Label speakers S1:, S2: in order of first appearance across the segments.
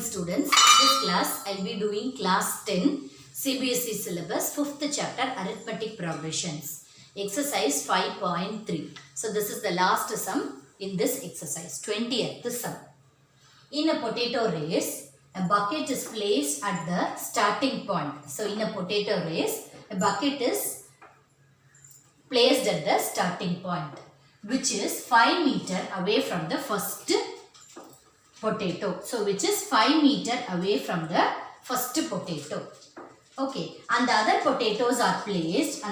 S1: students. In this class, I will be doing class 10 CBSE syllabus 5th chapter arithmetic progressions. Exercise 5.3. So this is the last sum in this exercise, 20th sum. In a potato race, a bucket is placed at the starting point. So in a potato race, a bucket is placed at the starting point, which is 5 meter away from the first potato. So which is 5 meter away from the first potato. Okay, and the other potatoes are placed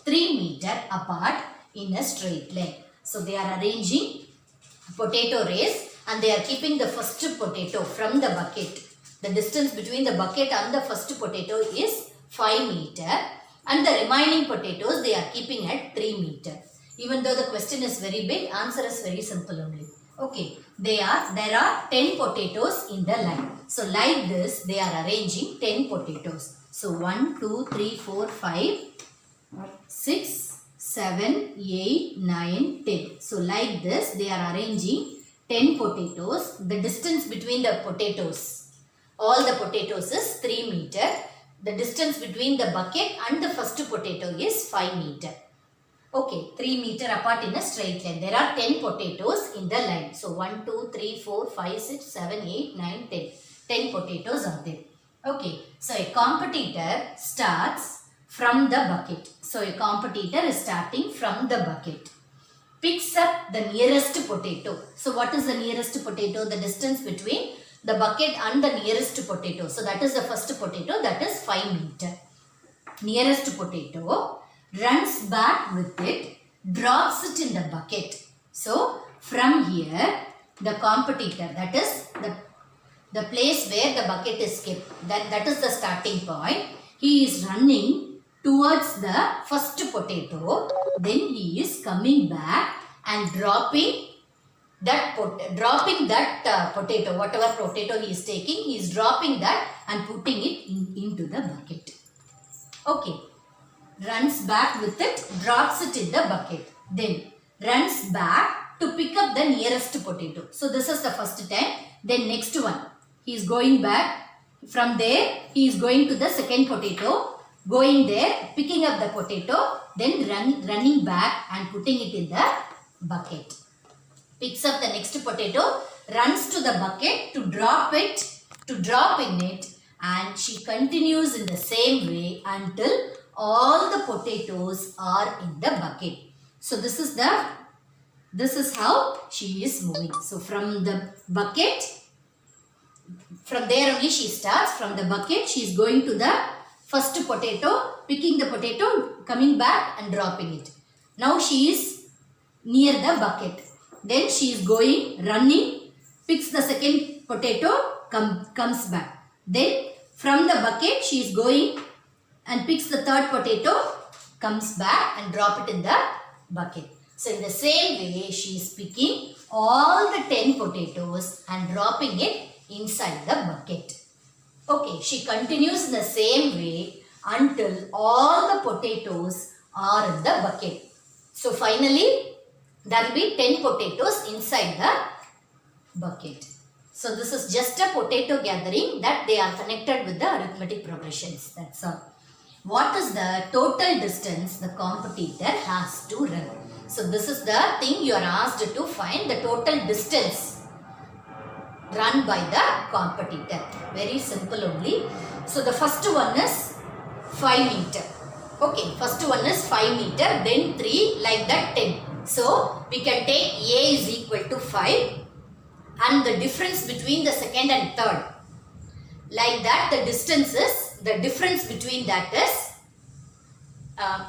S1: 3 meter apart in a straight line. So they are arranging potato race and they are keeping the first potato from the bucket. The distance between the bucket and the first potato is 5 meter and the remaining potatoes they are keeping at 3 meter. Even though the question is very big, answer is very simple only. Okay, there are 10 potatoes in the line. So like this, they are arranging 10 potatoes. So 1, 2, 3, 4, 5, 6, 7, 8, 9, 10. So like this, they are arranging 10 potatoes. The distance between the potatoes, all the potatoes is 3 meter. The distance between the bucket and the first potato is 5 meter. Okay, 3 meter apart in a straight line. There are 10 potatoes in the line. So 1, 2, 3, 4, 5, 6, 7, 8, 9, 10. 10 potatoes are there. Okay, so a competitor starts from the bucket. So a competitor is starting from the bucket. Picks up the nearest potato. So what is the nearest potato? The distance between the bucket and the nearest potato. So that is the first potato, that is 5 meter. Nearest potato. Runs back with it, drops it in the bucket. So from here, the competitor, that is the place where the bucket is kept, that is the starting point. He is running towards the first potato. Then he is coming back and dropping that potato, whatever potato he is taking, he is dropping that and putting it into the bucket. Okay. Runs back with it, drops it in the bucket. Then runs back to pick up the nearest potato. So this is the first time. Then next one, he is going back. From there, he is going to the second potato. Going there, picking up the potato. Then running back and putting it in the bucket. Picks up the next potato. Runs to the bucket to drop in it. And she continues in the same way until all the potatoes are in the bucket. So this is how she is moving. So from the bucket, from there only she starts. From the bucket, she is going to the first potato, picking the potato, coming back and dropping it. Now she is near the bucket. Then she is going, running, picks the second potato, comes back. Then from the bucket, she is going and picks the third potato, comes back and drop it in the bucket. So in the same way, she is picking all the 10 potatoes and dropping it inside the bucket. Okay, she continues in the same way until all the potatoes are in the bucket. So finally, there will be 10 potatoes inside the bucket. So this is just a potato gathering that they are connected with the arithmetic progressions. That's all. What is the total distance the competitor has to run? So this is the thing you are asked to find, the total distance run by the competitor. Very simple only. So the first one is 5 meter. Okay, first one is 5 meter, then 3, like that 10. So we can take A is equal to 5 and the difference between the second and third. Like that the difference between that is,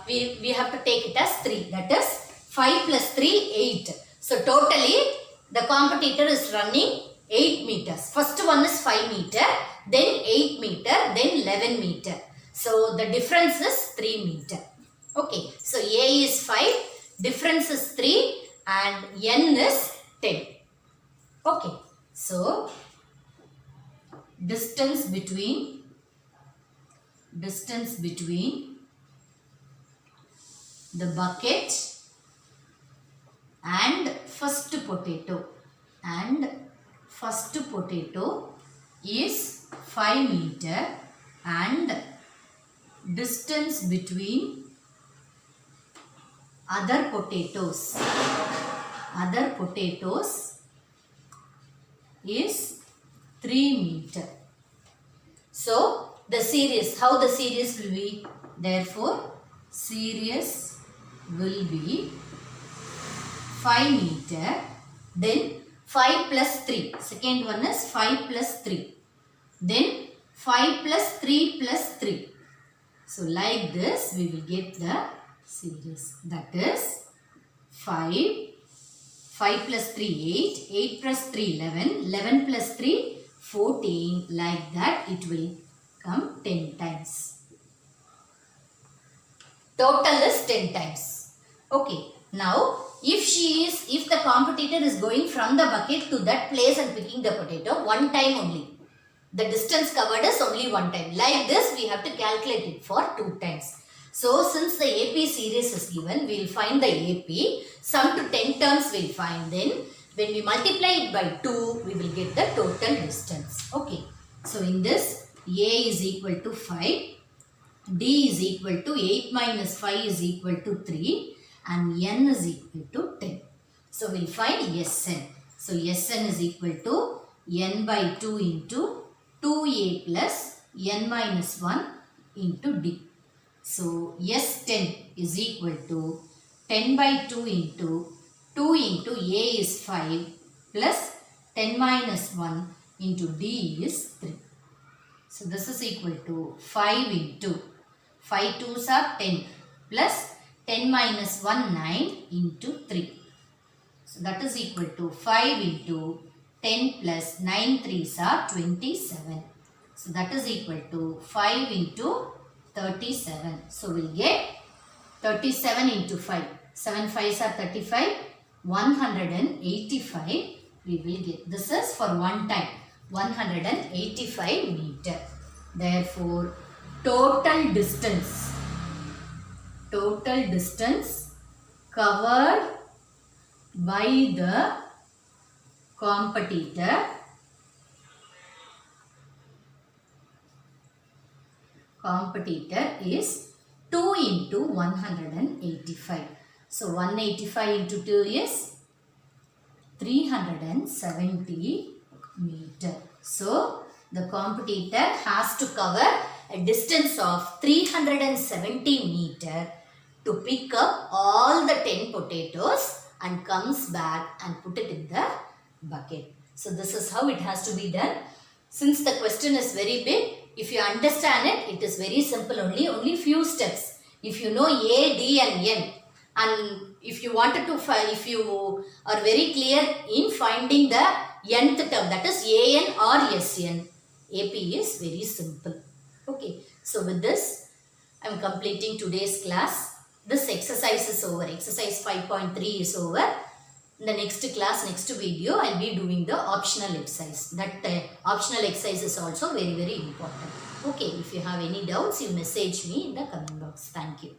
S1: we have to take it as 3. That is 5 plus 3, 8. So totally the competitor is running 8 meters. First one is 5 meter, then 8 meter, then 11 meter. So the difference is 3 meter. Okay, so A is 5, difference is 3 and N is 10. Okay, so distance between the bucket and first potato first potato is 5 meter and distance between other potatoes is 3 meter. So the series, how the series will be? Therefore series will be 5 meter, then 5 plus 3. Second one is 5 plus 3. Then 5 plus 3 plus 3. So like this we will get the series. That is 5 plus 3 8, 8 plus 3 11, 11 plus 3 14. Like that it will come 10 times. Total is 10 times. Okay. Now if the competitor is going from the bucket to that place and picking the potato one time only, the distance covered is only one time. Like this we have to calculate it for 2 times. So since the AP series is given, we will find the AP. Sum to 10 terms we will find. Then when we multiply it by 2, we will get the total distance. Okay. So in this, A is equal to 5. D is equal to 8 minus 5 is equal to 3. And N is equal to 10. So we will find Sn. So Sn is equal to N by 2 into 2A plus N minus 1 into D. So S10 is equal to 10 by 2 into 2 into A is 5 plus 10 minus 1 into D is 3. So this is equal to 5 into 5 2s are 10 plus 10 minus 1 9 into 3. So that is equal to 5 into 10 plus 9 3s are 27. So that is equal to 5 into 37. So we'll get 37 into 5. 7 5s are 35. 185 we will get. This is for one time. 185 meter. Therefore total distance covered by the competitor is 2 into 185. So 185 into 2 is 370 meter. So the competitor has to cover a distance of 370 meter to pick up all the 10 potatoes and comes back and put it in the bucket. So this is how it has to be done. Since the question is very big, if you understand it, it is very simple only few steps. If you know A, D and N, and if you wanted to if you are very clear in finding the nth term, that is AN or SN, AP is very simple. Okay, so with this I am completing today's class. This exercise is over. Exercise 5.3 is over. In the next class, next video, I will be doing the optional exercise. That optional exercise is also very important. Okay, if you have any doubts, you message me in the comment box. Thank you.